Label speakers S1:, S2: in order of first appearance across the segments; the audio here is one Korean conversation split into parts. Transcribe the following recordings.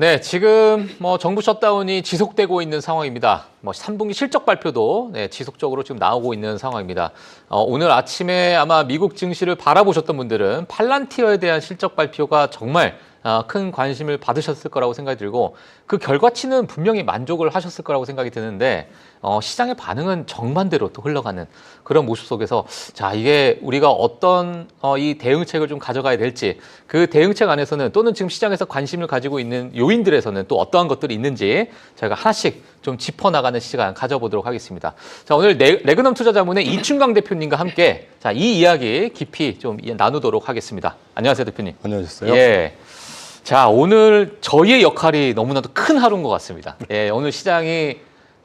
S1: 네, 지금 뭐 정부 셧다운이 지속되고 있는 상황입니다. 뭐 3분기 실적 발표도 지속적으로 지금 나오고 있는 상황입니다. 오늘 아침에 아마 미국 증시를 바라보셨던 분들은 팔란티어에 대한 실적 발표가 정말 큰 관심을 받으셨을 거라고 생각이 들고 그 결과치는 분명히 만족을 하셨을 거라고 생각이 드는데 시장의 반응은 정반대로 또 흘러가는 그런 모습 속에서 자, 이게 우리가 어떤 이 대응책을 좀 가져가야 될지 그 대응책 안에서는 또는 지금 시장에서 관심을 가지고 있는 요인들에서는 또 어떠한 것들이 있는지 저희가 하나씩 좀 짚어나가는 시간 가져보도록 하겠습니다. 자, 오늘 레그넘 투자자문의 이춘강 대표님과 함께 자, 이 이야기 깊이 좀 나누도록 하겠습니다. 안녕하세요, 대표님.
S2: 안녕하셨어요?
S1: 예. 자, 오늘 저희의 역할이 너무나도 큰 하루인 것 같습니다. 예, 오늘 시장이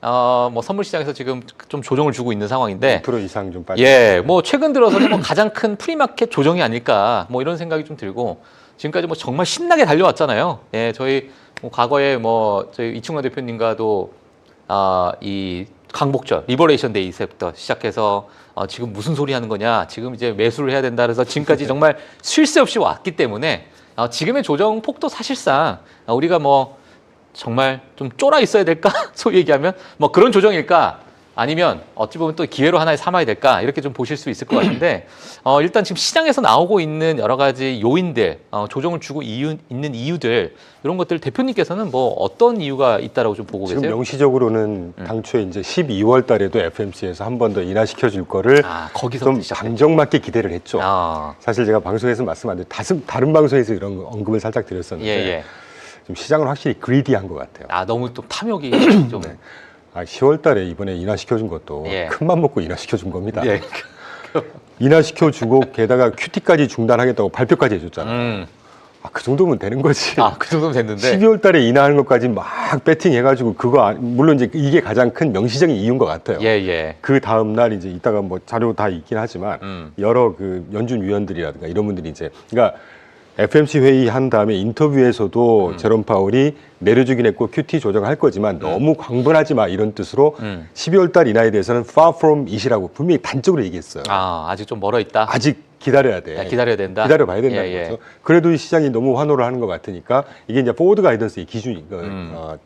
S1: 뭐 선물 시장에서 지금 좀 조정을 주고 있는 상황인데
S2: 2% 이상 좀 빠져.
S1: 예, 뭐 최근 들어서는 뭐 가장 큰 프리마켓 조정이 아닐까 뭐 이런 생각이 좀 들고 지금까지 뭐 정말 신나게 달려왔잖아요. 예, 저희 뭐 과거에 뭐 저희 이충만 대표님과도 이 광복절 리버레이션 데이 때부터 시작해서 지금 무슨 소리 하는 거냐, 지금 이제 매수를 해야 된다 그래서 지금까지 정말 쉴 새 없이 왔기 때문에 지금의 조정 폭도 사실상 우리가 뭐 정말 좀 쫄아 있어야 될까? 소위 얘기하면 뭐 그런 조정일까? 아니면 어찌 보면 또 기회로 하나의 삼아야 될까? 이렇게 좀 보실 수 있을 것 같은데 일단 지금 시장에서 나오고 있는 여러 가지 요인들, 조정을 주고 있는 이유들 이런 것들 대표님께서는 뭐 어떤 이유가 있다라고 좀 보고
S2: 지금
S1: 계세요?
S2: 명시적으로는 당초에 이제 12월 달에도 FMC에서 한 번 더 인하시켜 줄 거를
S1: 거기서
S2: 좀 방정맞게 기대를 했죠. 사실 제가 방송에서 말씀 안 드렸는데 다른 방송에서 이런 언급을 살짝 드렸었는데
S1: 예.
S2: 좀 시장은 확실히 그리디한 것 같아요.
S1: 너무 또 탐욕이 좀.
S2: 네. 10월 달에 이번에 인하시켜 준 것도 큰맘 먹고 인하시켜 준 겁니다.
S1: 예.
S2: 인하시켜 주고 게다가 QT까지 중단하겠다고 발표까지 해줬잖아요. 그 정도면 되는 거지.
S1: 그 정도면 됐는데.
S2: 12월 달에 인하하는 것까지 막 배팅해가지고 물론 이제 이게 가장 큰 명시적인 이유인 것 같아요.
S1: 예.
S2: 그 다음 날 이제 이따가 뭐 자료 다 있긴 하지만 여러 그 연준 위원들이라든가 이런 분들이 이제 그러니까 FMC 회의 한 다음에 인터뷰에서도 제롬 파월이 내려주긴 했고 QT 조정할 거지만 너무 광분하지 마 이런 뜻으로 12월 달 인하에 대해서는 far from it이라고 분명히 단적으로 얘기했어요.
S1: 아직 좀 멀어 있다.
S2: 아직 기다려야 돼.
S1: 기다려야 된다.
S2: 기다려봐야 된다는 거죠. 그래도 이 시장이 너무 환호를 하는 것 같으니까 이게 이제 포워드 가이던스의 기준이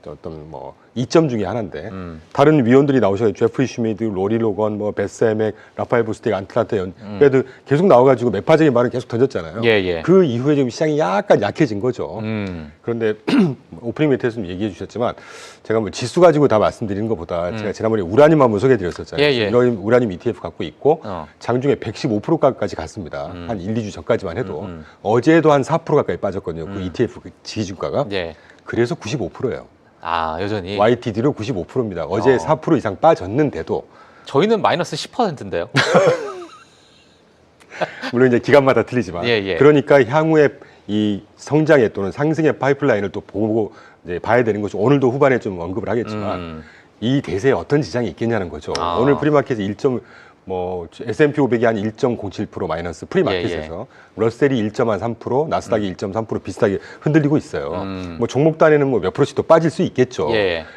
S2: 어떤 뭐 이점 중에 하나인데 다른 위원들이 나오셔서 제프리 슈미드, 로리 로건, 뭐 베스에맥, 라파엘 보스텍, 안틀란타 연배드 계속 나와가지고 매파적인 말을 계속 던졌잖아요. 그 이후에 지금 시장이 약간 약해진 거죠. 그런데 오프닝 메이트에서 얘기해 주셨지만 제가 뭐 지수 가지고 다 말씀드리는 것보다 제가 지난번에 우라늄 한번 소개해드렸었잖아요. 우라늄 ETF 갖고 있고 장중에 115%까지 갔습니다. 한 1, 2주 전까지만 해도 어제도 한 4% 가까이 빠졌거든요. 그 ETF 지지주가가. 그래서 95%예요.
S1: 여전히
S2: YTD로 95%입니다. 어제 4% 이상 빠졌는데도
S1: 저희는 마이너스 10%인데요.
S2: 물론 이제 기간마다 틀리지만 그러니까 향후에 이 성장의 또는 상승의 파이프라인을 또 보고 이제 봐야 되는 거죠. 오늘도 후반에 좀 언급을 하겠지만 이 대세에 어떤 지장이 있겠냐는 거죠. 오늘 프리마켓에 S&P 500이 한 1.07% 마이너스 프리마켓에서 러셀이 1.3%, 나스닥이 1.3% 비슷하게 흔들리고 있어요. 뭐 종목 단에는 뭐 몇 프로씩 더 빠질 수 있겠죠.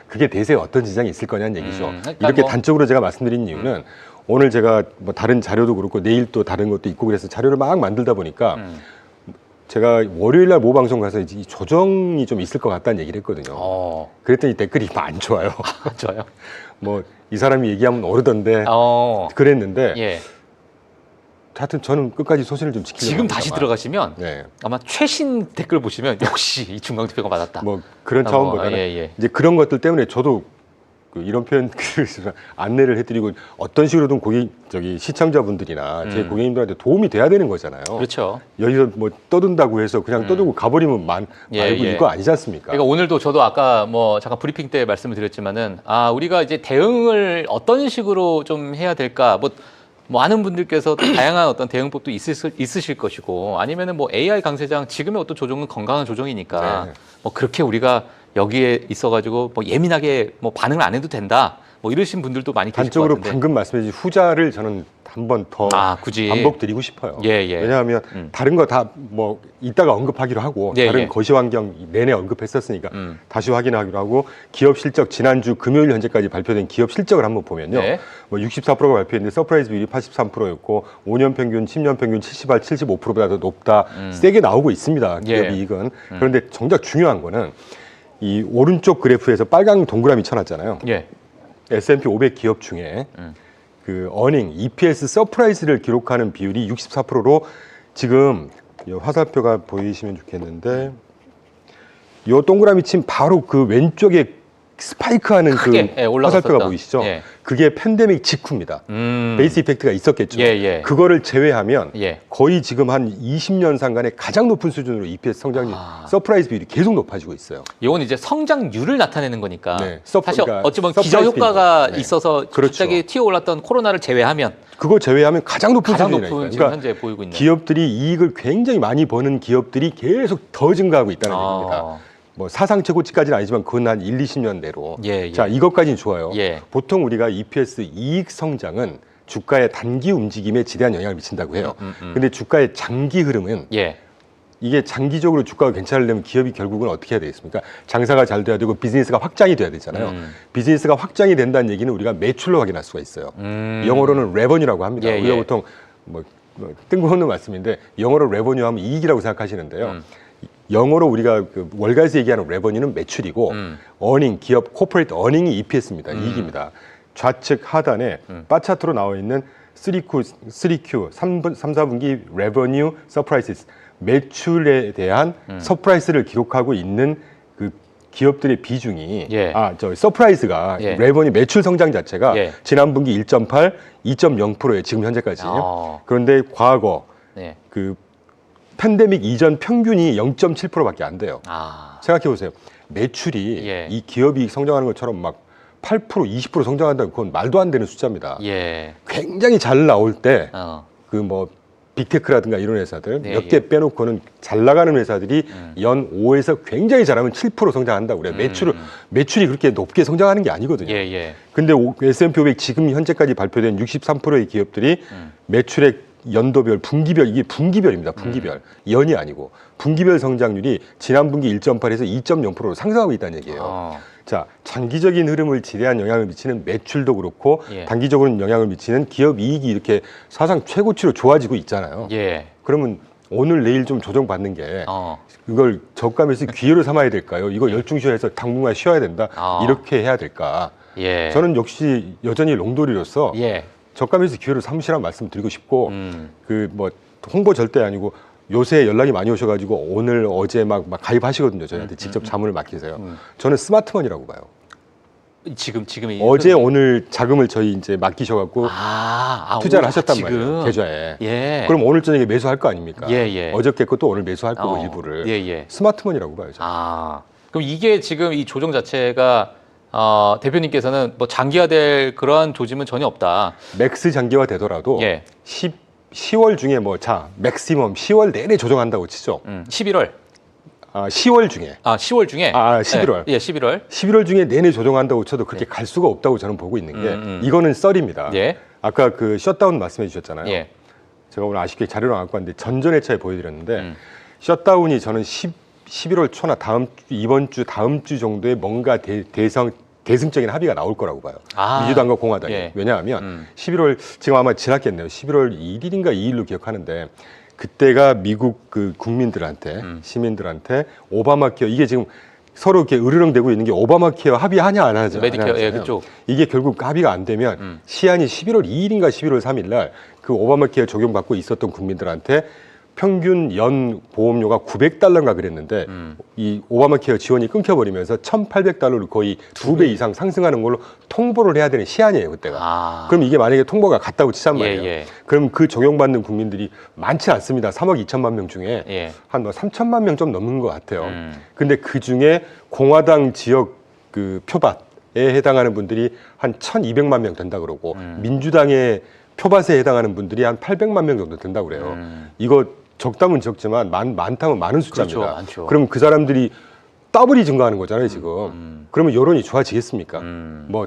S2: 그게 대세에 어떤 지장이 있을 거냐는 얘기죠. 그러니까 이렇게 단적으로 제가 말씀드린 이유는 오늘 제가 뭐 다른 자료도 그렇고 내일 또 다른 것도 있고 그래서 자료를 막 만들다 보니까 제가 월요일 날 모 방송 가서 이 조정이 좀 있을 것 같다는 얘기를 했거든요. 그랬더니 댓글이 안 좋아요.
S1: 좋아요.
S2: 뭐 이 사람이 얘기하면 오르던데 그랬는데 하여튼 저는 끝까지 소신을 좀 지키려고
S1: 지금 다시 들어가시면 아마 최신 댓글 보시면 역시 이충강 대표가 맞았다.
S2: 뭐 그런 차원보다는 이제 그런 것들 때문에 저도 이런 표현 안내를 해드리고 어떤 식으로든 시청자분들이나 제 고객님들한테 도움이 돼야 되는 거잖아요.
S1: 그렇죠.
S2: 여기서 뭐 떠든다고 해서 그냥 떠들고 가버리면 말고 이거 아니지 않습니까?
S1: 그러니까 오늘도 저도 아까 뭐 잠깐 브리핑 때 말씀을 드렸지만은 우리가 이제 대응을 어떤 식으로 좀 해야 될까 뭐 많은 분들께서 다양한 어떤 대응법도 있으실 것이고 아니면은 뭐 AI 강세장 지금의 어떤 조정은 건강한 조정이니까 뭐 그렇게 우리가 여기에 있어가지고 뭐 예민하게 뭐 반응을 안 해도 된다. 뭐 이러신 분들도 많이 계실 것 같은데.
S2: 단적으로 방금 말씀해 주신 후자를 저는 한 번 더
S1: 굳이
S2: 반복드리고 싶어요. 왜냐하면 다른 거 다 뭐 이따가 언급하기로 하고 다른 거시환경 내내 언급했었으니까 다시 확인하기로 하고 기업 실적 지난주 금요일 현재까지 발표된 기업 실적을 한번 보면요. 뭐 64%가 발표했는데 서프라이즈 비율이 83%였고 5년 평균, 10년 평균 75%보다 더 높다. 세게 나오고 있습니다. 기업 이익은. 그런데 정작 중요한 거는 이 오른쪽 그래프에서 빨간 동그라미 쳐놨잖아요.
S1: 예.
S2: S&P 500 기업 중에 그 어닝, EPS 서프라이즈를 기록하는 비율이 64%로 지금 이 화살표가 보이시면 좋겠는데 이 동그라미 친 바로 그 왼쪽에 스파이크하는
S1: 크게,
S2: 그
S1: 예,
S2: 화살표가 보이시죠?
S1: 예. 그게
S2: 팬데믹 직후입니다. 베이스 이펙트가 있었겠죠.
S1: 예, 예.
S2: 그거를 제외하면
S1: 예.
S2: 거의 지금 한 20년 상간에 가장 높은 수준으로 EPS 성장률, 서프라이즈 비율이 계속 높아지고 있어요.
S1: 이건 이제 성장률을 나타내는 거니까
S2: 네.
S1: 사실
S2: 그러니까
S1: 어찌 보면 기저 효과가
S2: 네.
S1: 있어서
S2: 그렇죠.
S1: 갑자기 튀어올랐던 코로나를 제외하면
S2: 그거 제외하면 가장 높은
S1: 가장
S2: 수준이니까.
S1: 높은 지금
S2: 그러니까
S1: 현재 보이고 있는
S2: 기업들이 이익을 굉장히 많이 버는 기업들이 계속 더 증가하고 있다는 얘기입니다. 뭐 사상 최고치까지는 아니지만 그건 한 1, 20년 내로.
S1: 예, 예.
S2: 자, 이것까지는 좋아요.
S1: 예.
S2: 보통 우리가 EPS 이익 성장은 주가의 단기 움직임에 지대한 영향을 미친다고 해요. 근데 주가의 장기 흐름은
S1: 예.
S2: 이게 장기적으로 주가가 괜찮으려면 기업이 결국은 어떻게 해야 되겠습니까? 장사가 잘 돼야 되고 비즈니스가 확장이 돼야 되잖아요. 비즈니스가 확장이 된다는 얘기는 우리가 매출로 확인할 수가 있어요. 영어로는 레버뉴라고 합니다.
S1: 예,
S2: 우리가
S1: 예.
S2: 보통 뭐 뜬금없는 말씀인데 영어로 레버뉴 하면 이익이라고 생각하시는데요. 영어로 우리가 그 월가에서 얘기하는 레버뉴는 매출이고 어닝, 기업 코퍼레이트 어닝이 EPS입니다. 이익입니다. 좌측 하단에 바 차트로 나와 있는 3Q 3, 4분기 레버뉴 서프라이즈 매출에 대한 서프라이즈를 기록하고 있는 그 기업들의 비중이
S1: 예.
S2: 서프라이즈가
S1: 예.
S2: 레버뉴 매출 성장 자체가
S1: 예.
S2: 지난 분기 1.8, 2.0%예요. 지금 현재까지요. 그런데 과거
S1: 예.
S2: 그 팬데믹 이전 평균이 0.7%밖에 안 돼요. 생각해 보세요. 매출이
S1: 예.
S2: 이 기업이 성장하는 것처럼 막 8%, 20% 성장한다면 그건 말도 안 되는 숫자입니다.
S1: 예.
S2: 굉장히 잘 나올 때 그
S1: 어.
S2: 뭐 빅테크라든가 이런 회사들
S1: 네,
S2: 몇 개 빼놓고는 잘 나가는 회사들이 연 5에서 굉장히 잘하면 7% 성장한다고 그래요. 매출이 그렇게 높게 성장하는 게 아니거든요.
S1: 예, 예.
S2: 근데 S&P 500 지금 현재까지 발표된 63%의 기업들이 매출의 연도별, 분기별, 이게 분기별입니다. 분기별. 연이 아니고. 분기별 성장률이 지난 분기 1.8에서 2.0%로 상승하고 있다는 얘기예요. 자, 장기적인 흐름을 지대한 영향을 미치는 매출도 그렇고
S1: 예.
S2: 단기적으로는 영향을 미치는 기업 이익이 이렇게 사상 최고치로 좋아지고 있잖아요.
S1: 예.
S2: 그러면 오늘 내일 좀 조정받는 게
S1: 어.
S2: 이걸 저가에서 기회로 삼아야 될까요? 이거 열중시해서 당분간 쉬어야 된다. 이렇게 해야 될까?
S1: 예.
S2: 저는 역시 여전히 롱돌이로서
S1: 예.
S2: 저가에서 기회를 삼으시라는 말씀 드리고 싶고 그 뭐 홍보 절대 아니고 요새 연락이 많이 오셔가지고 오늘 어제 막 가입하시거든요. 저희한테 직접 자문을 맡기세요. 저는 스마트머니라고 봐요.
S1: 지금
S2: 어제 오늘 자금을 저희 이제 맡기셔갖고 투자를 하셨단
S1: 지금.
S2: 말이에요. 계좌에.
S1: 예.
S2: 그럼 오늘 저녁에 매수할 거 아닙니까?
S1: 예, 예.
S2: 어저께 것도 오늘 매수할 거고 일부를.
S1: 예, 예.
S2: 스마트머니라고 봐요. 저는.
S1: 그럼 이게 지금 이 조정 자체가 대표님께서는 뭐 장기화될 그러한 조짐은 전혀 없다.
S2: 맥스 장기화 되더라도
S1: 예.
S2: 10월 중에 맥시멈 10월 내내 조정한다고 치죠.
S1: 11월.
S2: 10월 중에.
S1: 10월 중에.
S2: 11월.
S1: 예, 11월.
S2: 11월 중에 내내 조정한다고 쳐도 그렇게 갈 수가 없다고 저는 보고 있는 게 이거는 썰입니다.
S1: 예.
S2: 아까 그 셧다운 말씀해 주셨잖아요.
S1: 예.
S2: 제가 오늘 아쉽게 자료를 안 갖고 왔는데 전전회차에 보여드렸는데 셧다운이 저는 11월 초나 이번 주 다음 주 정도에 뭔가 대승적인 합의가 나올 거라고 봐요. 민주당과 공화당이.
S1: 예.
S2: 왜냐하면 11월 지금 아마 지났겠네요. 11월 1일인가 2일로 기억하는데 그때가 미국 그 국민들한테 시민들한테 오바마 케어 이게 지금 서로 이렇게 으르렁대고 있는 게 오바마 케어 합의하냐 안 하냐.
S1: 메디케어 예, 그쪽.
S2: 이게 결국 합의가 안 되면 시한이 11월 2일인가 11월 3일 날 그 오바마 케어 적용받고 있었던 국민들한테 평균 연 보험료가 $900인가 그랬는데 이 오바마 케어 지원이 끊겨버리면서 $1,800로 거의 2배 이상 상승하는 걸로 통보를 해야 되는 시한이에요, 그때가. 그럼 이게 만약에 통보가 갔다고 치잔 말이에요.
S1: 예.
S2: 그럼 그 적용받는 국민들이 많지 않습니다. 3억 2천만 명 중에
S1: 예.
S2: 한 3천만 명 좀 넘는 것 같아요. 근데 그 중에 공화당 지역 그 표밭에 해당하는 분들이 한 1,200만 명 된다 그러고 민주당의 표밭에 해당하는 분들이 한 800만 명 정도 된다고 그래요. 이거 적다면 적지만 많다면 많은 숫자입니다.
S1: 그렇죠, 많죠.
S2: 그럼 그 사람들이 더블이 증가하는 거잖아요, 지금. 그러면 여론이 좋아지겠습니까? 뭐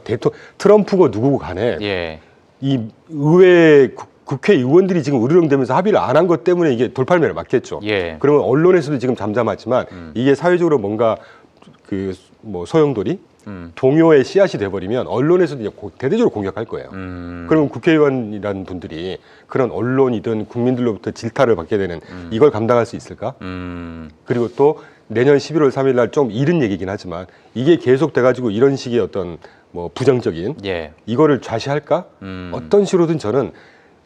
S2: 트럼프고 누구고 간에
S1: 예.
S2: 이 의회 국회의원들이 지금 으르렁대면서 합의를 안 한 것 때문에 이게 돌팔매를 맞겠죠.
S1: 예.
S2: 그러면 언론에서도 지금 잠잠하지만 이게 사회적으로 뭔가 그 뭐 소용돌이 동요의 씨앗이 돼버리면 언론에서도 이제 대대적으로 공격할 거예요. 그러면 국회의원이라는 분들이 그런 언론이든 국민들로부터 질타를 받게 되는 이걸 감당할 수 있을까? 그리고 또 내년 11월 3일 날 좀 이른 얘기긴 하지만 이게 계속돼가지고 이런 식의 어떤 뭐 부정적인 이거를 좌시할까? 어떤 식으로든 저는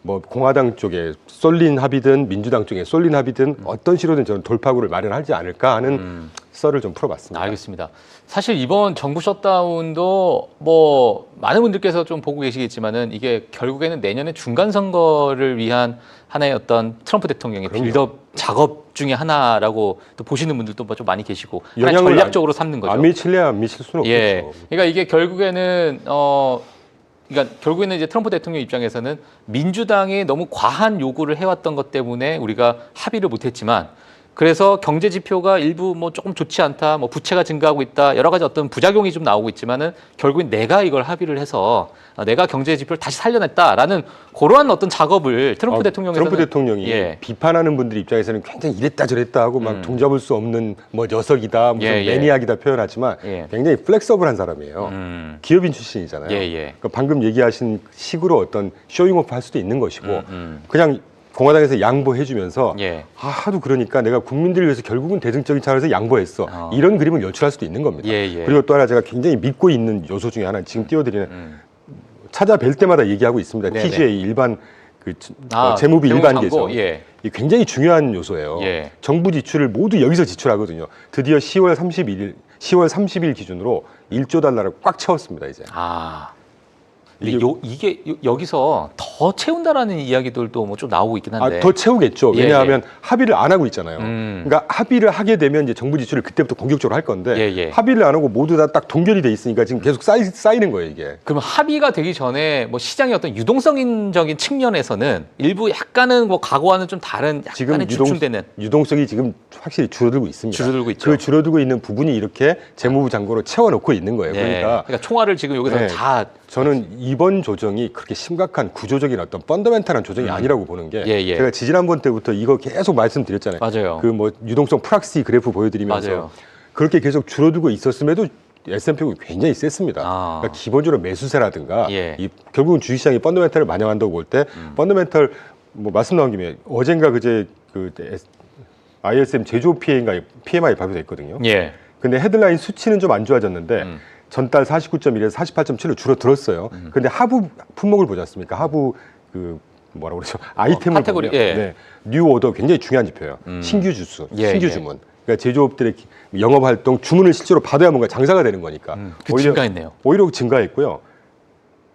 S2: 뭐 공화당 쪽에 쏠린 합의든 민주당 쪽에 쏠린 합의든 어떤 식으로든 저는 돌파구를 마련하지 않을까 하는 썰을 좀 풀어봤습니다.
S1: 알겠습니다. 사실 이번 정부 셧다운도 뭐 많은 분들께서 좀 보고 계시겠지만은 이게 결국에는 내년에 중간 선거를 위한 하나의 어떤 트럼프 대통령의 빌드업 작업 중에 하나라고 또 보시는 분들도 좀 많이 계시고
S2: 영향을
S1: 전략적으로 삼는 거죠.
S2: 안 미칠래야 안 미칠 수는 없겠죠.
S1: 그러니까 이게 결국에는 그러니까 결국에는 이제 트럼프 대통령 입장에서는 민주당이 너무 과한 요구를 해왔던 것 때문에 우리가 합의를 못했지만 그래서 경제 지표가 일부 뭐 조금 좋지 않다, 뭐 부채가 증가하고 있다, 여러 가지 어떤 부작용이 좀 나오고 있지만은 결국엔 내가 이걸 합의를 해서 내가 경제 지표를 다시 살려냈다라는 그러한 어떤 작업을 트럼프 대통령에서는
S2: 트럼프 대통령이 비판하는 분들 입장에서는 굉장히 이랬다 저랬다 하고 막 종잡을 수 없는 뭐 녀석이다, 무슨 매니악이다 표현하지만 굉장히 플렉서블한 사람이에요. 기업인 출신이잖아요. 그러니까 방금 얘기하신 식으로 어떤 쇼잉오프 할 수도 있는 것이고 그냥 공화당에서 양보해주면서 하도 그러니까 내가 국민들을 위해서 결국은 대승적인 차원에서 양보했어. 이런 그림을 연출할 수도 있는 겁니다. 그리고 또 하나 제가 굉장히 믿고 있는 요소 중에 하나 지금 띄워드리는 찾아뵐 때마다 얘기하고 있습니다. TGA 일반 재무비 일반 계정. 이게 굉장히 중요한 요소예요. 정부 지출을 모두 여기서 지출하거든요. 드디어 10월 30일 기준으로 1조 달러를 꽉 채웠습니다, 이제.
S1: 근데 이게 여기서 더 채운다라는 이야기들도 뭐 좀 나오고 있긴 한데.
S2: 더 채우겠죠. 왜냐하면 합의를 안 하고 있잖아요. 그러니까 합의를 하게 되면 이제 정부 지출을 그때부터 본격적으로 할 건데 합의를 안 하고 모두 다 딱 동결이 돼 있으니까 지금 계속 쌓이는 거예요, 이게.
S1: 그럼 합의가 되기 전에 뭐 시장의 어떤 유동성적인 측면에서는 일부 약간은 뭐 과거와는 좀 다른 약간의 주춤되는
S2: 유동성이 지금 확실히 줄어들고 있습니다.
S1: 줄어들고 있죠.
S2: 그 줄어들고 있는 부분이 이렇게 재무부 장고로 채워놓고 있는 거예요. 그러니까
S1: 총알을 지금 여기서 다
S2: 저는 이번 조정이 그렇게 심각한 구조적인 어떤 펀더멘탈한 조정이 아니라고 보는 게 제가 지지난번 때부터 이거 계속 말씀드렸잖아요.
S1: 맞아요.
S2: 그 뭐 유동성 프락시 그래프 보여드리면서 그렇게 계속 줄어들고 있었음에도 S&P가 굉장히 셌습니다. 그러니까 기본적으로 매수세라든가 결국은 주식시장이 펀더멘탈을 반영한다고 볼 때 펀더멘탈 뭐 말씀 나온 김에 어젠가 그제 그 ISM 제조업 PMI 발표됐거든요. 근데 헤드라인 수치는 좀 안 좋아졌는데 전달 49.1에서 48.7로 줄어들었어요. 근데 하부 품목을 보지 않습니까? 하부 그 뭐라고 그러죠? 아이템을
S1: 카테고리,
S2: 보면 뉴 오더 굉장히 중요한 지표예요. 신규 주수, 신규 주문. 그러니까 제조업들의 영업 활동 주문을 실제로 받아야 뭔가 장사가 되는 거니까.
S1: 오히려 증가했네요.
S2: 오히려 증가했고요.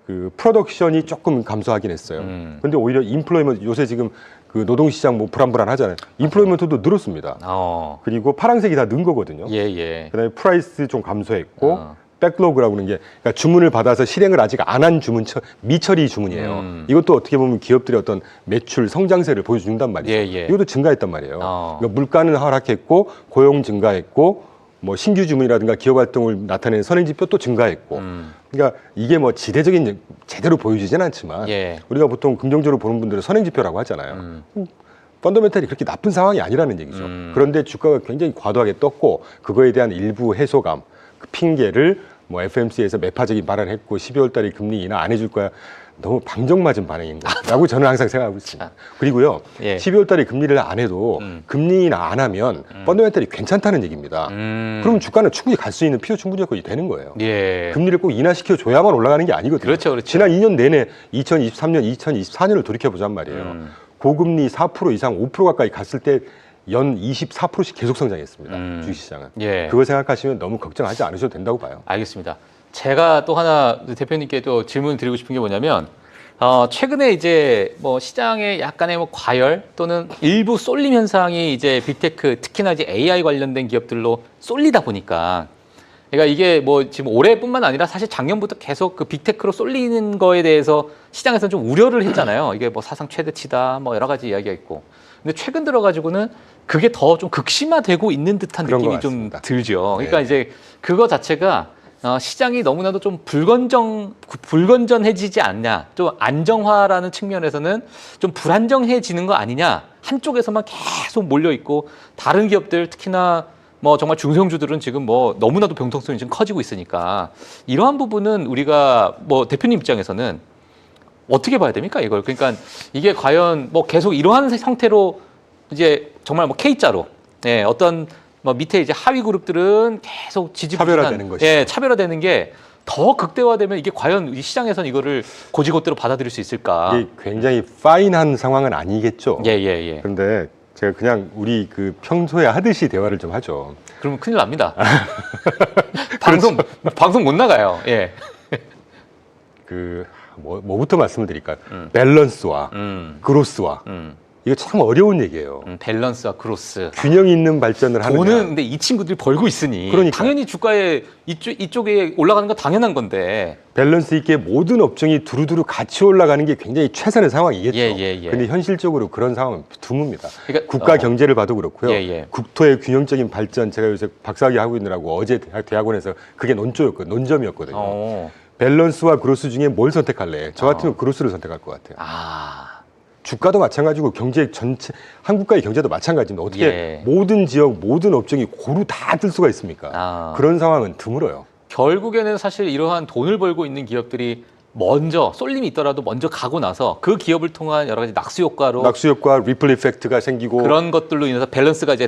S2: 그 프로덕션이 조금 감소하긴 했어요. 근데 오히려 인플로이먼트 요새 지금 그 노동시장 뭐 불안불안하잖아요. 인플로이먼트도 늘었습니다. 그리고 파란색이 다 는 거거든요. 그다음에 프라이스 좀 감소했고 백로그라고 하는 게 그러니까 주문을 받아서 실행을 아직 안 한 주문 미처리 주문이에요. 이것도 어떻게 보면 기업들의 어떤 매출 성장세를 보여준단 말이죠. 이것도 증가했단 말이에요. 그러니까 물가는 하락했고 고용 증가했고 뭐 신규 주문이라든가 기업 활동을 나타내는 선행지표 또 증가했고. 그러니까 이게 뭐 지대적인 제대로 보여지진 않지만 우리가 보통 긍정적으로 보는 분들은 선행지표라고 하잖아요. 펀더멘탈이 그렇게 나쁜 상황이 아니라는 얘기죠. 그런데 주가가 굉장히 과도하게 떴고 그거에 대한 일부 해소감, 그 핑계를 뭐 FMC에서 매파적인 발언을 했고 12월 달에 금리 인하 안 해줄 거야. 너무 방정맞은 반응인 거라고 저는 항상 생각하고 있습니다. 그리고요, 12월 달에 금리를 안 해도 금리 인하 안 하면 펀더멘탈이 괜찮다는 얘기입니다. 그러면 주가는 충분히 갈 수 있는 필요 충분히 여건이 되는 거예요. 금리를 꼭 인하시켜줘야만 올라가는 게 아니거든요.
S1: 그렇죠.
S2: 지난 2년 내내 2023년, 2024년을 돌이켜보자는 말이에요. 고금리 4% 이상 5% 가까이 갔을 때 연 24%씩 계속 성장했습니다. 주식시장은. 그거 생각하시면 너무 걱정하지 않으셔도 된다고 봐요.
S1: 알겠습니다. 제가 또 하나 대표님께 또 질문 드리고 싶은 게 뭐냐면 최근에 이제 뭐 시장에 약간의 뭐 과열 또는 일부 쏠림 현상이 이제 빅테크 특히나 이제 AI 관련된 기업들로 쏠리다 보니까 그러니까 이게 뭐 지금 올해뿐만 아니라 사실 작년부터 계속 그 빅테크로 쏠리는 거에 대해서 시장에서는 좀 우려를 했잖아요. 이게 뭐 사상 최대치다 뭐 여러 가지 이야기가 있고. 근데 최근 들어가지고는 그게 더 좀 극심화되고 있는 듯한 느낌이 좀 들죠. 그러니까 이제 그거 자체가 시장이 너무나도 좀 불건전해지지 않냐, 좀 안정화라는 측면에서는 좀 불안정해지는 거 아니냐, 한쪽에서만 계속 몰려 있고 다른 기업들 특히나 뭐 정말 중소형주들은 지금 뭐 너무나도 병통성이 지금 커지고 있으니까 이러한 부분은 우리가 뭐 대표님 입장에서는 어떻게 봐야 됩니까 이걸? 그러니까 이게 과연 뭐 계속 이러한 형태로 이제 정말 뭐 K자로 어떤 뭐 밑에 이제 하위 그룹들은 계속
S2: 차별화되는 것이죠.
S1: 예, 차별화되는 게 더 극대화되면 이게 과연 이 시장에서는 이거를 고지고대로 받아들일 수 있을까?
S2: 이게 굉장히 파인한 상황은 아니겠죠.
S1: 예, 예, 예.
S2: 그런데 제가 그냥 우리 그 평소에 하듯이 대화를 좀 하죠.
S1: 그러면 큰일 납니다. 방송 못 나가요. 예.
S2: 그 뭐부터 말씀을 드릴까요? 밸런스와 그로스와 이거 참 어려운 얘기예요.
S1: 밸런스와 크로스.
S2: 균형 있는 발전을 하는.
S1: 돈은 근데 이 친구들이 벌고 있으니
S2: 그러니까요.
S1: 당연히 주가에 이쪽에 올라가는 건 당연한 건데.
S2: 밸런스 있게 모든 업종이 두루두루 같이 올라가는 게 굉장히 최선의 상황이겠죠.
S1: 예, 예, 예.
S2: 근데 현실적으로 그런 상황은 드뭅니다.
S1: 그러니까,
S2: 국가 경제를 봐도 그렇고요.
S1: 예, 예.
S2: 국토의 균형적인 발전, 제가 요새 박사학위 하고 있느라고 어제 대학원에서 그게 논점이었거든요. 밸런스와 그로스 중에 뭘 선택할래? 저 같으면 그로스를 선택할 것 같아요. 주가도 마찬가지고 경제 전체, 한국가의 경제도 마찬가지입니다. 어떻게
S1: 예.
S2: 모든 지역, 모든 업종이 고루 다 뜰 수가 있습니까? 그런 상황은 드물어요.
S1: 결국에는 사실 이러한 돈을 벌고 있는 기업들이 먼저 쏠림이 있더라도 먼저 가고 나서 그 기업을 통한 여러 가지 낙수 효과로
S2: 리플 이펙트가 생기고
S1: 그런 것들로 인해서 밸런스가 이제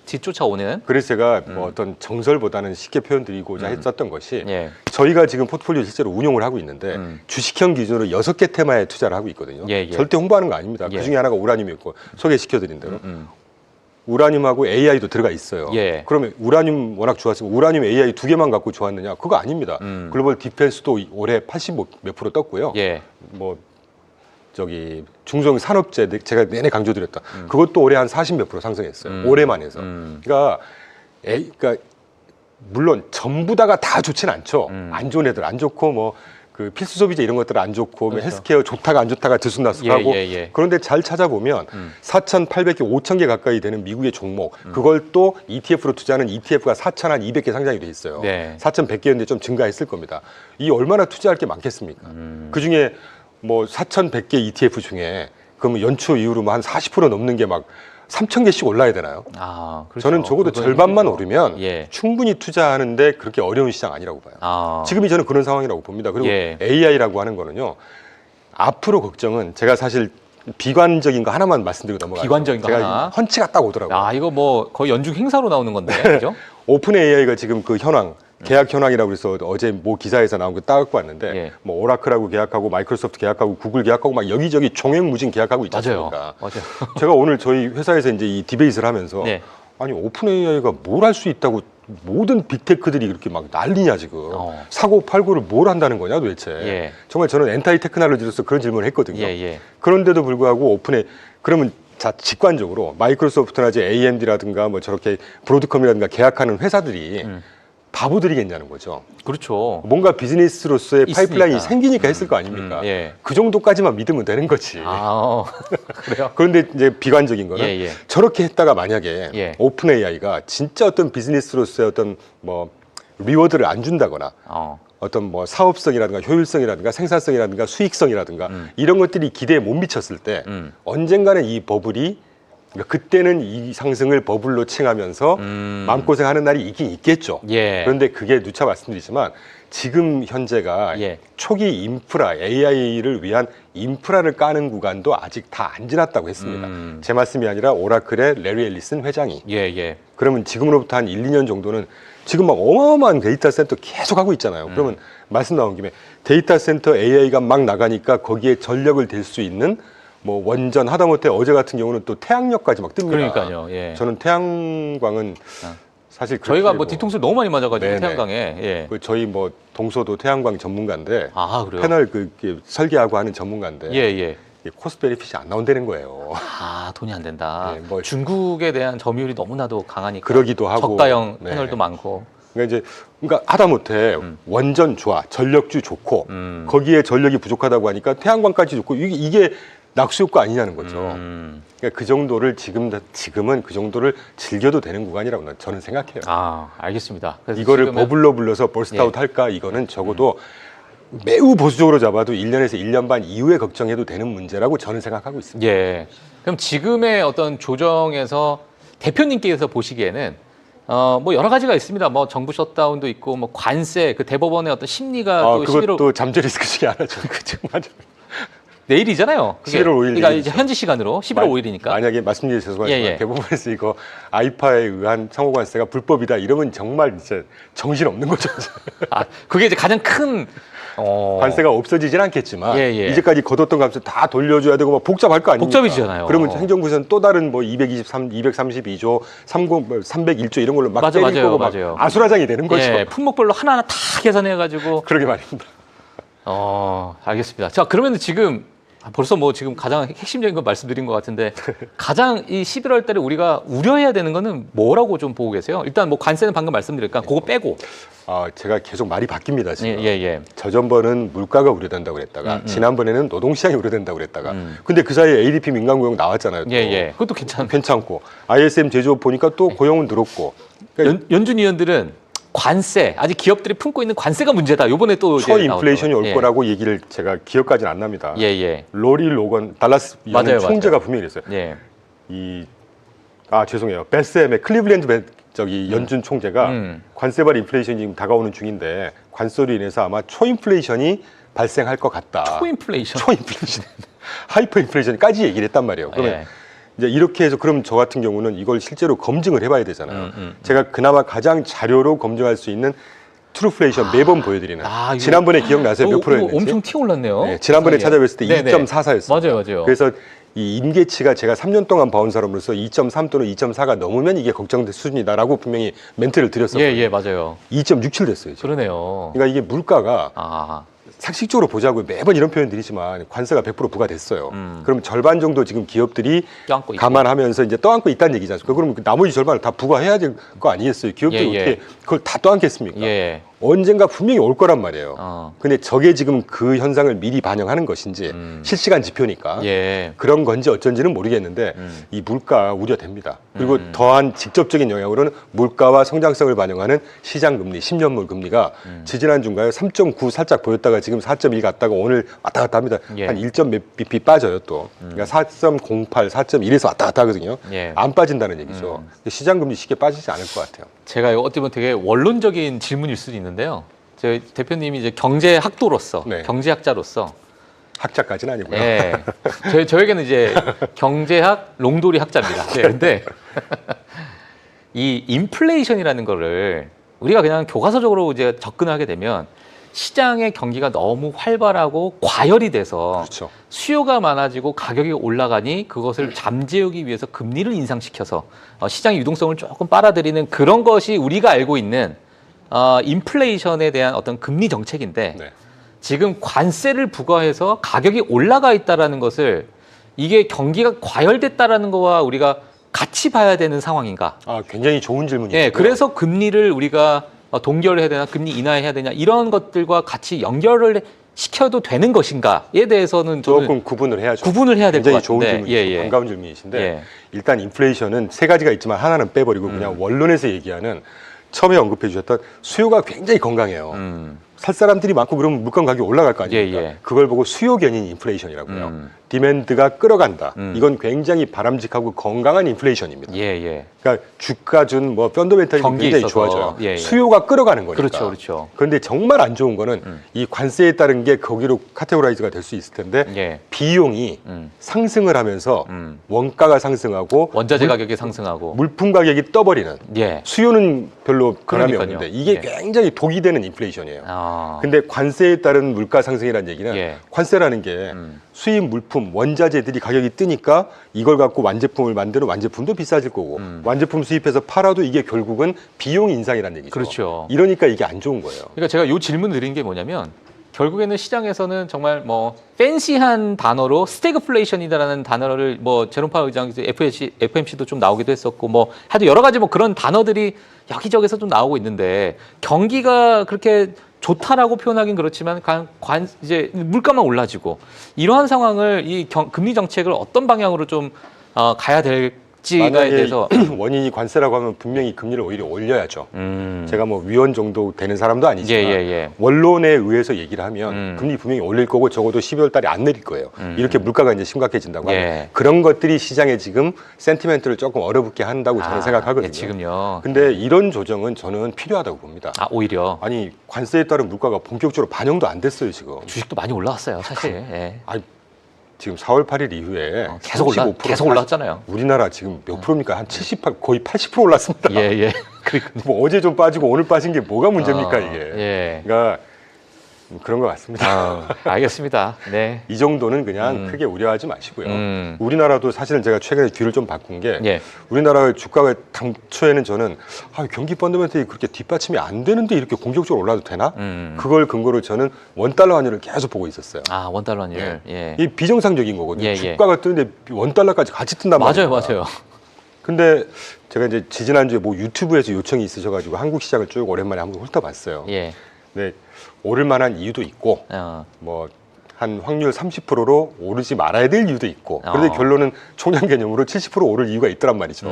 S1: 뒤쫓아오는.
S2: 그래서 제가 뭐 어떤 정설보다는 쉽게 표현드리고자 했었던 것이
S1: 예.
S2: 저희가 지금 포트폴리오 실제로 운용을 하고 있는데 주식형 기준으로 6개 테마에 투자를 하고 있거든요.
S1: 예, 예.
S2: 절대 홍보하는 거 아닙니다.
S1: 예.
S2: 그중에 하나가 우라늄이었고 소개시켜드린 대로 우라늄하고 AI도 들어가 있어요.
S1: 예.
S2: 그러면 우라늄 워낙 좋았으면 우라늄 AI 두 개만 갖고 좋았느냐? 그거 아닙니다. 글로벌 디펜스도 올해 80 몇 프로 떴고요.
S1: 예.
S2: 뭐 저기 중소형 산업재 제가 내내 강조드렸다. 그것도 올해 한 40 몇 프로 상승했어요. 올해만 해서. 그러니까 물론 전부 다가 다 좋진 않죠. 안 좋은 애들 안 좋고 뭐 그 필수 소비재 이런 것들 안 좋고
S1: 그렇죠.
S2: 헬스케어 좋다가 안 좋다가 들쑥날쑥하고
S1: 예, 예, 예.
S2: 그런데 잘 찾아보면 4,800개, 5,000개 가까이 되는 미국의 종목 그걸 또 ETF로 투자하는 ETF가 4,200개 상장이 돼 있어요.
S1: 네.
S2: 4,100개였는데 좀 증가했을 겁니다. 이 얼마나 투자할 게 많겠습니까? 그중에 뭐 4,100개 ETF 중에 그러면 연초 이후로 한 40% 넘는 게 막 3,000개씩 올라야 되나요?
S1: 그렇죠.
S2: 저는 적어도
S1: 그건
S2: 절반만
S1: 힘들죠.
S2: 오르면
S1: 예.
S2: 충분히 투자하는데 그렇게 어려운 시장 아니라고 봐요. 지금이 저는 그런 상황이라고 봅니다. 그리고
S1: 예.
S2: AI라고 하는 거는요. 앞으로 걱정은 제가 사실 비관적인 거 하나만 말씀드리고 넘어가요.
S1: 비관적인 거
S2: 제가
S1: 하나.
S2: 헌치가 딱 오더라고요.
S1: 이거 뭐 거의 연중 행사로 나오는 건데, 그죠?
S2: 오픈 AI가 지금 그 현황 계약 현황이라고 해서 어제 뭐 기사에서 나온 거 따갖고 왔는데
S1: 예.
S2: 뭐 오라클하고 계약하고 마이크로소프트 계약하고 구글 계약하고 막 여기저기 종횡무진 계약하고 있지 않습니까?
S1: 맞아요.
S2: 제가 오늘 저희 회사에서 이제 이 디베이트를 하면서
S1: 네.
S2: 아니 오픈 AI가 뭘 할 수 있다고 모든 빅테크들이 그렇게 막 난리냐 지금 사고 팔고를 뭘 한다는 거냐 도대체.
S1: 예.
S2: 정말 저는 엔타이 테크놀로지로서 그런 질문을 했거든요.
S1: 예, 예.
S2: 그런데도 불구하고 그러면 직관적으로 마이크로소프트나 이제 AMD라든가 뭐 저렇게 브로드컴이라든가 계약하는 회사들이 바보들이겠냐는 거죠.
S1: 그렇죠.
S2: 뭔가 비즈니스로서의
S1: 있으니까.
S2: 파이프라인이 생기니까 했을 거 아닙니까?
S1: 예.
S2: 그 정도까지만 믿으면 되는 거지.
S1: 그래요?
S2: 그런데 이제 비관적인 거는
S1: 예, 예.
S2: 저렇게 했다가 만약에
S1: 예.
S2: 오픈 AI가 진짜 어떤 비즈니스로서의 어떤 뭐 리워드를 안 준다거나 어떤 뭐 사업성이라든가 효율성이라든가 생산성이라든가 수익성이라든가 이런 것들이 기대에 못 미쳤을 때 언젠가는 이 버블이 그때는 이 상승을 버블로 칭하면서 마음고생하는 날이 있긴 있겠죠.
S1: 예.
S2: 그런데 그게 누차 말씀드리지만 지금 현재가
S1: 예.
S2: 초기 인프라, AI를 위한 인프라를 까는 구간도 아직 다 안 지났다고 했습니다. 제 말씀이 아니라 오라클의 레리 앨리슨 회장이.
S1: 예.
S2: 그러면 지금으로부터 한 1, 2년 정도는 지금 막 어마어마한 데이터 센터 계속 하고 있잖아요. 그러면 말씀 나온 김에 데이터 센터 AI가 막 나가니까 거기에 전력을 댈 수 있는 뭐 원전 하다못해 어제 같은 경우는 또 태양력까지 막 뜹니다.
S1: 그러니까요. 예.
S2: 저는 태양광은 사실
S1: 저희가 뭐 뒤통수를 너무 많이 맞아가지고
S2: 네네.
S1: 태양광에. 예.
S2: 저희 뭐 동서도 태양광 전문가인데
S1: 그래요?
S2: 패널 설계하고 하는 전문가인데
S1: 예.
S2: 코스트 베니핏이 안 나온다는 거예요.
S1: 돈이 안 된다.
S2: 네, 뭐
S1: 중국에 대한 점유율이 너무나도 강하니까.
S2: 그러기도 하고
S1: 저가형
S2: 네.
S1: 패널도 많고.
S2: 그러니까 하다못해 원전 좋아, 전력주 좋고 거기에 전력이 부족하다고 하니까 태양광까지 좋고 이게 낙수 효과 아니냐는 거죠. 그러니까 그 정도를 지금은 그 정도를 즐겨도 되는 구간이라고 저는 생각해요.
S1: 알겠습니다. 그래서
S2: 이거를
S1: 지금은-
S2: 버블로 불러서 버스트아웃 할까? 이거는 적어도 매우 보수적으로 잡아도 1년에서 1년 반 이후에 걱정해도 되는 문제라고 저는 생각하고 있습니다.
S1: 예. 그럼 지금의 어떤 조정에서 대표님께서 보시기에는 뭐 여러 가지가 있습니다. 뭐 정부 셧다운도 있고 뭐 관세, 그 대법원의 어떤 심리가 또
S2: 그것도 잠재 리스크 중에 하나죠. 그죠, 맞아.
S1: 내일이잖아요.
S2: 11월 5일.
S1: 그러니까 이제 현지 시간으로 11월 5일이니까.
S2: 만약에 말씀드려 죄송하지만
S1: 예, 예.
S2: 대법원에서 이거 아이파에 의한 상호관세가 불법이다 이러면 정말 진짜 정신 없는 거죠.
S1: 아, 그게 이제 가장 큰
S2: 관세가 없어지진 않겠지만
S1: 예, 예.
S2: 이제까지 거뒀던 값을 다 돌려줘야 되고 막 복잡할 거 아닙니까?
S1: 복잡해지잖아요.
S2: 그러면 행정부에서는 또 다른 뭐 232조, 301조 이런 걸로 막
S1: 맞아,
S2: 때릴
S1: 맞아요,
S2: 거고 막
S1: 맞아요.
S2: 아수라장이 되는 거죠.
S1: 예, 품목별로 하나하나 다 계산해가지고.
S2: 그러게 말입니다.
S1: 알겠습니다. 자, 그러면 지금 벌써 뭐 지금 가장 핵심적인 거 말씀드린 것 같은데 가장 이 11월 달에 우리가 우려해야 되는 거는 뭐라고 좀 보고 계세요? 일단 뭐 관세는 방금 말씀드렸으니까 그거 빼고.
S2: 제가 계속 말이 바뀝니다. 지금.
S1: 예.
S2: 저전번은 물가가 우려된다고 그랬다가 지난번에는 노동시장이 우려된다고 그랬다가 근데 그 사이에 ADP 민간고용 나왔잖아요. 또.
S1: 예. 그것도 괜찮고.
S2: ISM 제조업 보니까 또 고용은 늘었고. 그러니까
S1: 연준 위원들은 관세, 아직 기업들이 품고 있는 관세가 문제다. 요번에 또
S2: 초인플레이션이 올 거라고 얘기를 제가 기억까지는 안 납니다.
S1: 예.
S2: 로리 로건 달라스
S1: 맞아요,
S2: 총재가 분명히 그랬어요.
S1: 예.
S2: 죄송해요. 베스엠의 클리블랜드 연준 총재가 관세발 인플레이션이 지금 다가오는 중인데 관세로 인해서 아마 초인플레이션이 발생할 것 같다.
S1: 초인플레이션.
S2: 하이퍼 인플레이션까지 얘기를 했단 말이에요. 그러면 이제 이렇게 해서 그럼 저 같은 경우는 이걸 실제로 검증을 해봐야 되잖아요. 제가 그나마 가장 자료로 검증할 수 있는 트루플레이션 매번 보여드리는. 지난번에 기억나세요? 몇 프로였는지?
S1: 엄청 튀어올랐네요.
S2: 네, 지난번에 찾아뵀을 때 2.44였어요.
S1: 맞아요.
S2: 그래서 이 임계치가 제가 3년 동안 봐온 사람으로서 2.3 또는 2.4가 넘으면 이게 걱정될 수준이다라고 분명히 멘트를 드렸었거든요.
S1: 예, 맞아요.
S2: 2.67 됐어요. 지금.
S1: 그러네요.
S2: 그러니까 이게 물가가 상식적으로 보자고 매번 이런 표현 드리지만 관세가 100% 부과됐어요. 그럼 절반 정도 지금 기업들이 감안하면서 이제 떠안고 있다는 얘기지 않습니까? 그러면 나머지 절반을 다 부과해야 될 거 아니겠어요? 기업들이 어떻게 그걸 다 떠안겠습니까? 언젠가 분명히 올 거란 말이에요. 근데 저게 지금 그 현상을 미리 반영하는 것인지 실시간 지표니까 그런 건지 어쩐지는 모르겠는데 이 물가 우려됩니다. 그리고 더한 직접적인 영향으로는 물가와 성장성을 반영하는 시장금리, 10년물 금리가 지지난주인가요? 3.9 살짝 보였다가 지금 4.1 갔다가 오늘 왔다 갔다 합니다. 한 1점 몇 bp 빠져요 또. 그러니까 4.08, 4.1에서 왔다 갔다 하거든요. 안 빠진다는 얘기죠. 시장금리 쉽게 빠지지 않을 것 같아요.
S1: 제가 어떻게 보면 되게 원론적인 질문일 수도 있는데요. 제 대표님이 이제 경제학도로서, 경제학자로서
S2: 학자까지는 아니고요.
S1: 저에게는 이제 경제학 롱도리 학자입니다. 근데 이 인플레이션이라는 거를 우리가 그냥 교과서적으로 이제 접근하게 되면 시장의 경기가 너무 활발하고 과열이 돼서 수요가 많아지고 가격이 올라가니 그것을 잠재우기 위해서 금리를 인상시켜서 시장의 유동성을 조금 빨아들이는 그런 것이 우리가 알고 있는 인플레이션에 대한 어떤 금리 정책인데 지금 관세를 부과해서 가격이 올라가 있다라는 것을 이게 경기가 과열됐다라는 거와 우리가 같이 봐야 되는 상황인가?
S2: 굉장히 좋은 질문이에요.
S1: 그래서 금리를 우리가 동결을 해야 되나 금리 인하해야 되냐 이런 것들과 같이 연결을 시켜도 되는 것인가에 대해서는
S2: 조금 구분을 해야죠.
S1: 구분을 해야 될 것 같은데.
S2: 굉장히 좋은 질문이시고 반가운 질문이신데 일단 인플레이션은 세 가지가 있지만 하나는 빼버리고 그냥 원론에서 얘기하는 처음에 언급해 주셨던 수요가 굉장히 건강해요. 살 사람들이 많고 그러면 물건 가격이 올라갈 거 아닙니까? 그걸 보고 수요 견인 인플레이션이라고요. 디맨드가 끌어간다. 이건 굉장히 바람직하고 건강한 인플레이션입니다. 그러니까 주가 준 뭐 펀더멘털이 굉장히 좋아져요. 수요가 끌어가는 거니까.
S1: 그렇죠.
S2: 그런데 정말 안 좋은 거는 이 관세에 따른 게 거기로 카테고라이즈가 될 수 있을 텐데 비용이 상승을 하면서 원가가 상승하고
S1: 원자재 가격이 상승하고
S2: 물품 가격이 떠버리는 수요는 별로 변함이 없는데 이게 굉장히 독이 되는 인플레이션이에요. 근데 관세에 따른 물가 상승이라는 얘기는 관세라는 게 수입 물품, 원자재들이 가격이 뜨니까 이걸 갖고 완제품을 만드는 완제품도 비싸질 거고 완제품 수입해서 팔아도 이게 결국은 비용 인상이라는 얘기죠.
S1: 그렇죠.
S2: 이러니까 이게 안 좋은 거예요.
S1: 그러니까 제가 이 질문을 드린 게 뭐냐면 결국에는 시장에서는 정말 뭐 팬시한 단어로 스태그플레이션이라는 단어를 뭐 제롬 파월 의장 FOMC도 좀 나오기도 했었고 뭐 하여튼 여러 가지 뭐 그런 단어들이 여기저기서 좀 나오고 있는데 경기가 그렇게 좋다라고 표현하긴 그렇지만 이제 물가만 올라지고 이러한 상황을 이 금리 정책을 어떤 방향으로 좀 가야 될지에 대해서
S2: 원인이 관세라고 하면 분명히 금리를 오히려 올려야죠. 제가 뭐 위원 정도 되는 사람도 아니지만 원론에 의해서 얘기를 하면 금리 분명히 올릴 거고 적어도 12월 달에 안 내릴 거예요. 이렇게 물가가 이제 심각해진다고 하면 그런 것들이 시장에 지금 센티멘트를 조금 얼어붙게 한다고 저는 생각하거든요.
S1: 지금요.
S2: 근데 이런 조정은 저는 필요하다고 봅니다.
S1: 오히려
S2: 아니 관세에 따른 물가가 본격적으로 반영도 안 됐어요 지금.
S1: 주식도 많이 올라왔어요 사실.
S2: 지금 4월 8일 이후에
S1: 계속 올랐잖아요.
S2: 우리나라 지금 몇 프로입니까? 한 78, 거의 80% 올랐습니다.
S1: 예.
S2: 뭐 어제 좀 빠지고 오늘 빠진 게 뭐가 문제입니까 이게?
S1: 예.
S2: 그러니까 그런 것 같습니다.
S1: 알겠습니다. 네.
S2: 이 정도는 그냥 크게 우려하지 마시고요. 우리나라도 사실은 제가 최근에 귀를 좀 바꾼 게 우리나라 주가가 당초에는 저는 경기 펀더멘털이 그렇게 뒷받침이 안 되는데 이렇게 공격적으로 올라도 되나? 그걸 근거로 저는 원달러 환율을 계속 보고 있었어요.
S1: 아, 원달러 환율. 예.
S2: 이 비정상적인 거거든요. 주가가 뜨는데 원달러까지 같이 뜬단 말이에요.
S1: 맞아요.
S2: 근데 제가 이제 지지난주에 뭐 유튜브에서 요청이 있으셔가지고 한국 시장을 쭉 오랜만에 한번 훑어봤어요.
S1: 예.
S2: 네, 오를 만한 이유도 있고, 뭐 한 확률 30%로 오르지 말아야 될 이유도 있고, 그런데 결론은 총량 개념으로 70% 오를 이유가 있더란 말이죠.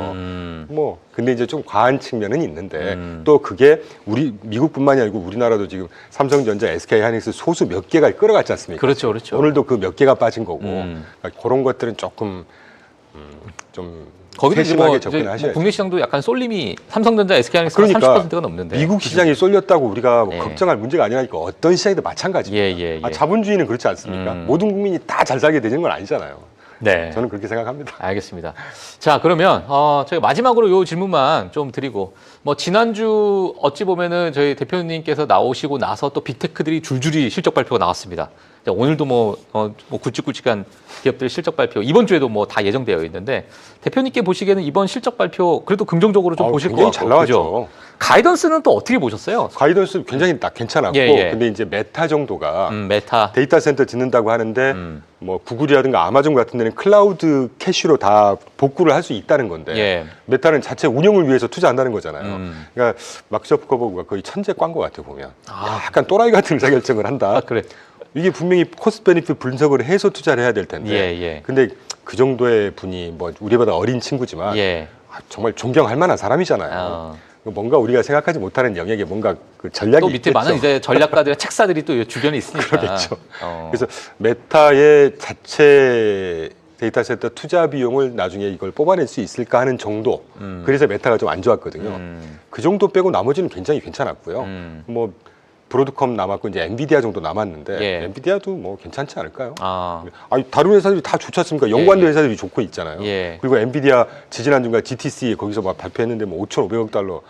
S2: 뭐 근데 이제 좀 과한 측면은 있는데 또 그게 우리 미국뿐만이 아니고 우리나라도 지금 삼성전자, SK하이닉스 소수 몇 개가 끌어갔지 않습니까?
S1: 그렇죠.
S2: 오늘도 그 몇 개가 빠진 거고, 그러니까 그런 것들은 조금 좀
S1: 거기도
S2: 세심하게 접근하셔야죠.
S1: 국내 시장도 약간 쏠림이 삼성전자, SK하이닉스가
S2: 그러니까
S1: 30%가 넘는데
S2: 미국 시장이 쏠렸다고 우리가 뭐 걱정할 문제가 아니라니까 어떤 시장이도 마찬가지입니다. 자본주의는 그렇지 않습니까? 모든 국민이 다 잘 살게 되는 건 아니잖아요.
S1: 네,
S2: 저는 그렇게 생각합니다.
S1: 알겠습니다. 자, 그러면 저희가 마지막으로 요 질문만 좀 드리고, 뭐 지난주 어찌 보면은 저희 대표님께서 나오시고 나서 또 빅테크들이 줄줄이 실적 발표가 나왔습니다. 오늘도 뭐 굵직굵직한 기업들 실적 발표, 이번 주에도 뭐 다 예정되어 있는데, 대표님께 보시기에는 이번 실적 발표 그래도 긍정적으로 좀 보실 것 같고,
S2: 잘 나왔죠.
S1: 가이던스는 또 어떻게 보셨어요?
S2: 가이던스 굉장히 딱 괜찮았고, 근데 이제 메타 정도가
S1: 메타
S2: 데이터 센터 짓는다고 하는데 뭐 구글이라든가 아마존 같은 데는 클라우드 캐시로 다 복구를 할 수 있다는 건데 메타는 자체 운영을 위해서 투자한다는 거잖아요. 그러니까 마크 저커버그가 거의 천재 꽝 것 같아 보면. 약간 또라이 같은 의사결정을 한다.
S1: 그래.
S2: 이게 분명히 코스트 베니핏 분석을 해서 투자를 해야 될 텐데. 근데 그 정도의 분이 뭐 우리보다 어린 친구지만 정말 존경할 만한 사람이잖아요. 뭔가 우리가 생각하지 못하는 영역에 뭔가 그 전략이
S1: 또 밑에
S2: 있겠죠.
S1: 많은 이제 전략가들의 책사들이 또 주변에 있으니까.
S2: 그러겠죠. 그래서 메타의 자체 데이터 센터 투자 비용을 나중에 이걸 뽑아낼 수 있을까 하는 정도. 그래서 메타가 좀 안 좋았거든요. 그 정도 빼고 나머지는 굉장히 괜찮았고요. 뭐 브로드컴 남았고 이제 엔비디아 정도 남았는데 엔비디아도 뭐 괜찮지 않을까요? 다른 회사들이 다 좋지 않습니까? 연관된 회사들이 좋고 있잖아요. 그리고 엔비디아 지지난주가 GTC 거기서 막 발표했는데 뭐 5,500억 달러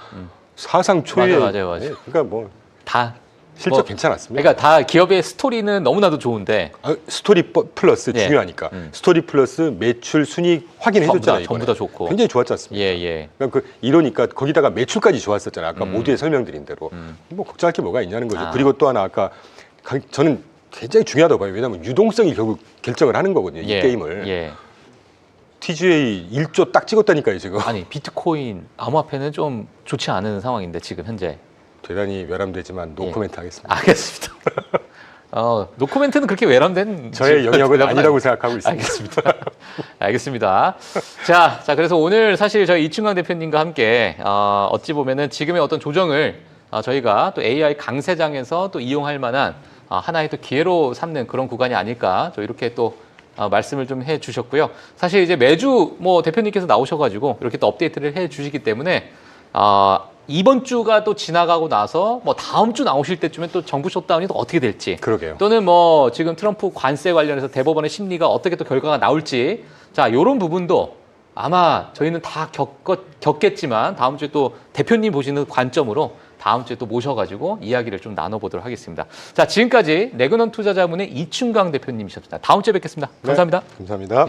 S2: 사상 초유의
S1: 맞아요.
S2: 그러니까 뭐
S1: 다
S2: 실적 괜찮았습니다.
S1: 그러니까 다 기업의 스토리는 너무나도 좋은데
S2: 스토리 플러스 중요하니까 스토리 플러스 매출 순이익 확인해줬잖아요.
S1: 전부 다 좋고
S2: 굉장히 좋았지 않습니까? 그러니까 이러니까 거기다가 매출까지 좋았었잖아요. 아까 모두에 설명드린 대로 뭐 걱정할 게 뭐가 있냐는 거죠. 그리고 또 하나 아까 저는 굉장히 중요하다고 봐요. 왜냐하면 유동성이 결국 결정을 하는 거거든요. 이 게임을. TGA 1조 딱 찍었다니까요 지금.
S1: 아니 비트코인 암호화폐는 좀 좋지 않은 상황인데 지금 현재.
S2: 대단히 외람되지만 노코멘트 하겠습니다.
S1: 알겠습니다. 노코멘트는 그렇게 외람된
S2: 저의 영역은 아니라고 생각하고 있습니다.
S1: 알겠습니다. 알겠습니다. 자, 그래서 오늘 사실 저희 이충강 대표님과 함께 어찌 보면은 지금의 어떤 조정을 저희가 또 AI 강세장에서 또 이용할 만한 하나의 또 기회로 삼는 그런 구간이 아닐까, 저 이렇게 또 말씀을 좀 해주셨고요. 사실 이제 매주 뭐 대표님께서 나오셔가지고 이렇게 또 업데이트를 해주시기 때문에 이번 주가 또 지나가고 나서 뭐 다음 주 나오실 때쯤에 또 정부 셧다운이 또 어떻게 될지,
S2: 그러게요.
S1: 또는 뭐 지금 트럼프 관세 관련해서 대법원의 심리가 어떻게 또 결과가 나올지, 자, 이런 부분도 아마 저희는 다 겪겠지만 다음 주에 또 대표님 보시는 관점으로 다음 주에 또 모셔가지고 이야기를 좀 나눠보도록 하겠습니다. 자, 지금까지 레그넌 투자자문의 이충강 대표님이셨습니다. 다음 주에 뵙겠습니다. 감사합니다.
S2: 감사합니다.